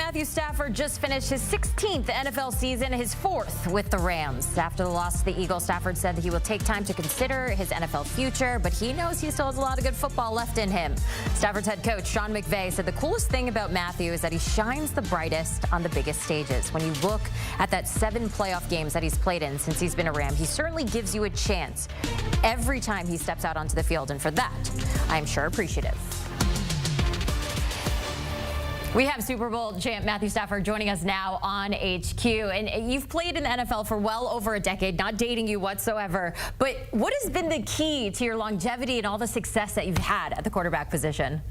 Matthew Stafford just finished his 16th NFL season, his 4th with the Rams. After the loss to the Eagles, Stafford said that he will take time to consider his NFL future, but he knows he still has a lot of good football left in him. Stafford's head coach, Sean McVay, said the coolest thing about Matthew is that he shines the brightest on the biggest stages. When you look at that 7 playoff games that he's played in since he's been a Ram, he certainly gives you a chance every time he steps out onto the field, and for that, I'm sure appreciative. We have Super Bowl champ Matthew Stafford joining us now on HQ. And you've played in the NFL for well over a decade, not dating you whatsoever. But what has been the key to your longevity and all the success that you've had at the quarterback position?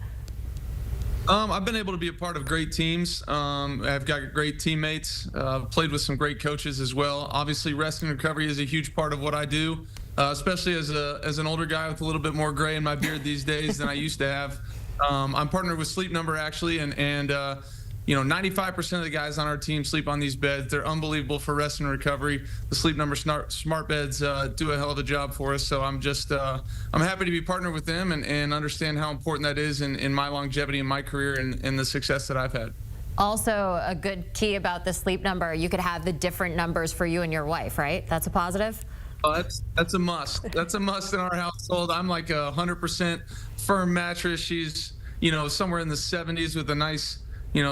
I've been able to be a part of great teams. I've got great teammates, played with some great coaches as well. Obviously, rest and recovery is a huge part of what I do, especially as an older guy with a little bit more gray in my beard these days than I used to have. I'm partnered with Sleep Number, actually, and 95% of the guys on our team sleep on these beds. They're unbelievable for rest and recovery. The Sleep Number smart beds do a hell of a job for us. So I'm happy to be partnered with them and understand how important that is in my longevity in my career and the success that I've had. Also, a good key about the Sleep Number, you could have the different numbers for you and your wife, right? That's a positive? Oh, that's a must. That's a must in our household. I'm like 100% firm mattress. She's, somewhere in the 70s with a nice,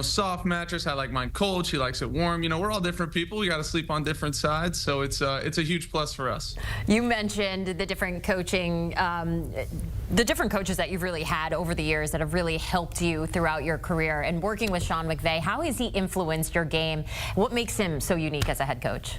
soft mattress. I like mine cold. She likes it warm. We're all different people. We got to sleep on different sides. So it's a huge plus for us. You mentioned the different coaching, the different coaches that you've really had over the years that have really helped you throughout your career. And working with Sean McVay, how has he influenced your game? What makes him so unique as a head coach?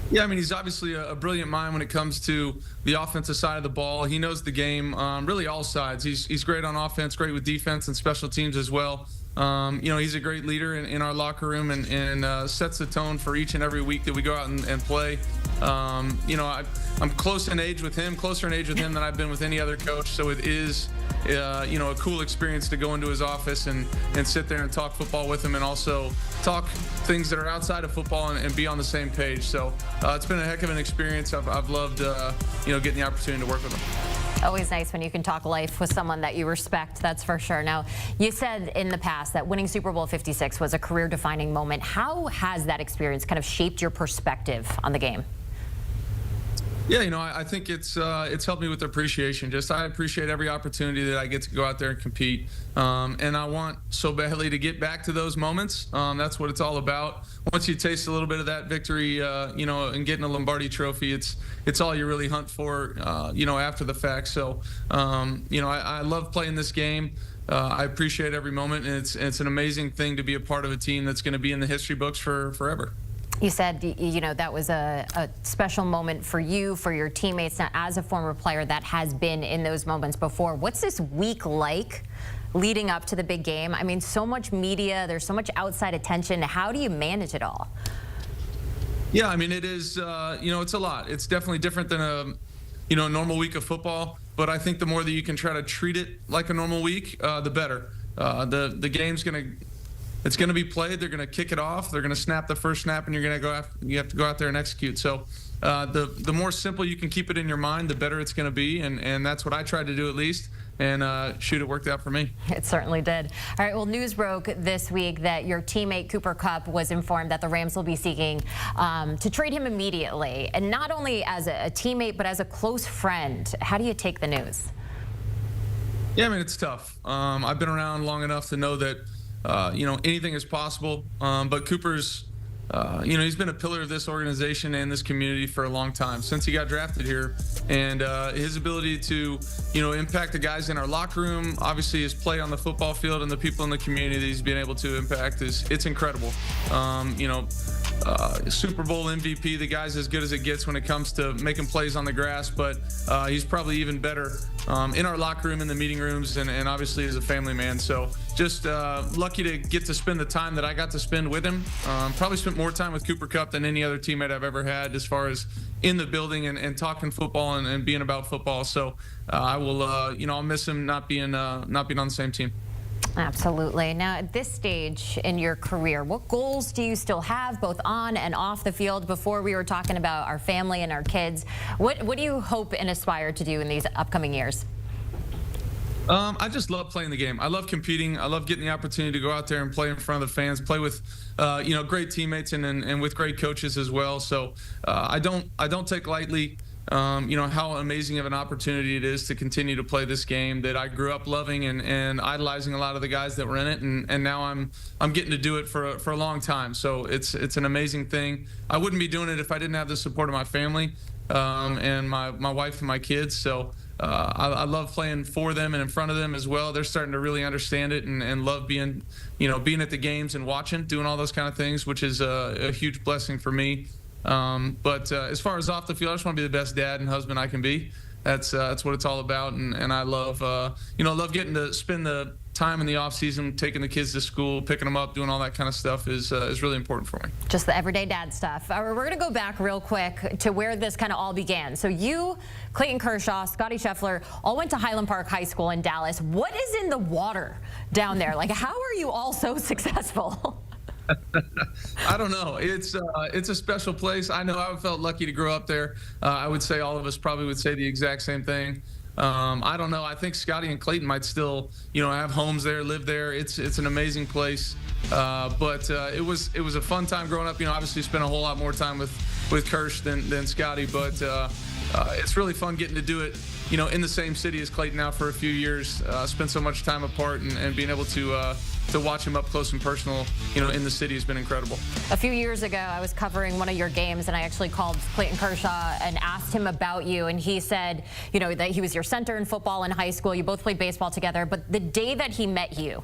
Yeah, I mean, he's obviously a brilliant mind when it comes to the offensive side of the ball. He knows the game, really all sides. He's great on offense, great with defense and special teams as well. He's a great leader in our locker room and sets the tone for each and every week that we go out and play. I'm closer in age with him than I've been with any other coach. So it is, a cool experience to go into his office and sit there and talk football with him and also talk things that are outside of football and be on the same page. So it's been a heck of an experience. I've loved, getting the opportunity to work with him. Always nice when you can talk life with someone that you respect, that's for sure. Now, you said in the past that winning Super Bowl 56 was a career-defining moment. How has that experience kind of shaped your perspective on the game? Yeah, I think it's helped me with appreciation. I appreciate every opportunity that I get to go out there and compete. And I want so badly to get back to those moments. That's what it's all about. Once you taste a little bit of that victory, and getting a Lombardi trophy, it's all you really hunt for, after the fact. So, I love playing this game. I appreciate every moment, and it's an amazing thing to be a part of a team that's going to be in the history books for forever. You said, that was a special moment for you, for your teammates. Now, as a former player that has been in those moments before, what's this week like leading up to the big game? I mean, so much media, there's so much outside attention. How do you manage it all? Yeah, I mean, it is, it's a lot. It's definitely different than a normal week of football. But I think the more that you can try to treat it like a normal week, the better. The game's it's going to be played. They're going to kick it off. They're going to snap the first snap, and you have to go out there and execute. So the more simple you can keep it in your mind, the better it's going to be. And that's what I tried to do at least. And it worked out for me. It certainly did. All right, well, news broke this week that your teammate Cooper Kupp was informed that the Rams will be seeking to trade him immediately. And not only as a teammate, but as a close friend. How do you take the news? Yeah, I mean, it's tough. I've been around long enough to know that anything is possible. But Cooper's, he's been a pillar of this organization and this community for a long time, since he got drafted here. And his ability to, impact the guys in our locker room, obviously his play on the football field and the people in the community that he's been able to impact it's incredible. Super Bowl MVP, the guy's as good as it gets when it comes to making plays on the grass, but he's probably even better in our locker room, in the meeting rooms, and obviously as a family man. So just lucky to get to spend the time that I got to spend with him. Probably spent more time with Cooper Kupp than any other teammate I've ever had, as far as in the building and talking football and being about football. So I will, I'll miss him not being on the same team. Absolutely. Now, at this stage in your career, what goals do you still have, both on and off the field? Before we were talking about our family and our kids. What do you hope and aspire to do in these upcoming years? I just love playing the game. I love competing. I love getting the opportunity to go out there and play in front of the fans, play with, great teammates and with great coaches as well. So I don't take lightly, how amazing of an opportunity it is to continue to play this game that I grew up loving and idolizing a lot of the guys that were in it, and now I'm getting to do it for a long time. So it's an amazing thing. I wouldn't be doing it if I didn't have the support of my family and my wife and my kids. So. I love playing for them and in front of them as well. They're starting to really understand it and love being at the games and watching, doing all those kind of things, which is a huge blessing for me. But as far as off the field, I just want to be the best dad and husband I can be. That's what it's all about, and I love love getting to spend the time in the off season, taking the kids to school, picking them up, doing all that kind of stuff is really important for me. Just the everyday dad stuff. We're going to go back real quick to where this kind of all began. So you, Clayton Kershaw, Scotty Scheffler, all went to Highland Park High School in Dallas. What is in the water down there? Like, how are you all so successful? I don't know. It's a special place. I know I felt lucky to grow up there. I would say all of us probably would say the exact same thing. I don't know. I think Scotty and Clayton might still, have homes there, live there. It's an amazing place. But it was a fun time growing up. Obviously spent a whole lot more time with Kirsch than Scotty, but it's really fun getting to do it, in the same city as Clayton now for a few years. Spent so much time apart and being able to watch him up close and personal, in the city has been incredible. A few years ago, I was covering one of your games, and I actually called Clayton Kershaw and asked him about you, and he said, that he was your center in football in high school. You both played baseball together, but the day that he met you,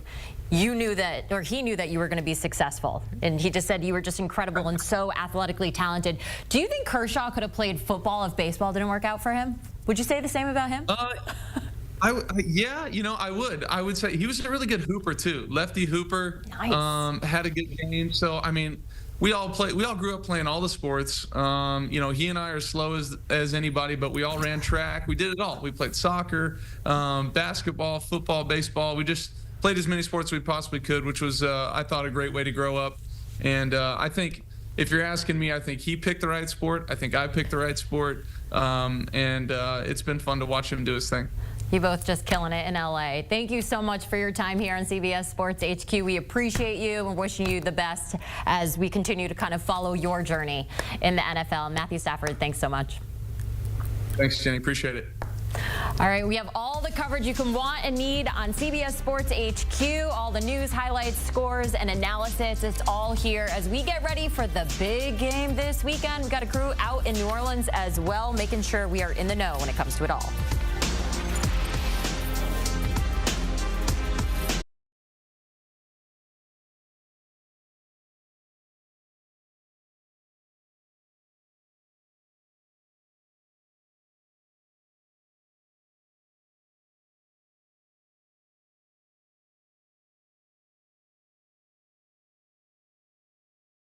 he knew that you were going to be successful, and he just said you were just incredible and so athletically talented. Do you think Kershaw could have played football if baseball didn't work out for him? Would you say the same about him? Yeah, I would say he was a really good hooper too. Lefty hooper. Nice. Had a good game. So we all grew up playing all the sports. He and I are slow as anybody, but we all ran track. We did it all. We played soccer, basketball, football, baseball. We just played as many sports as we possibly could, which was I thought a great way to grow up. And I think if you're asking me, I think he picked the right sport. I think I picked the right sport. And it's been fun to watch him do his thing. You both just killing it in LA. Thank you so much for your time here on CBS Sports HQ. We appreciate you and wishing you the best as we continue to kind of follow your journey in the NFL. Matthew Stafford, thanks so much. Thanks, Jenny. Appreciate it. All right, we have all the coverage you can want and need on CBS Sports HQ. All the news, highlights, scores, and analysis. It's all here as we get ready for the big game this weekend. We've got a crew out in New Orleans as well, making sure we are in the know when it comes to it all.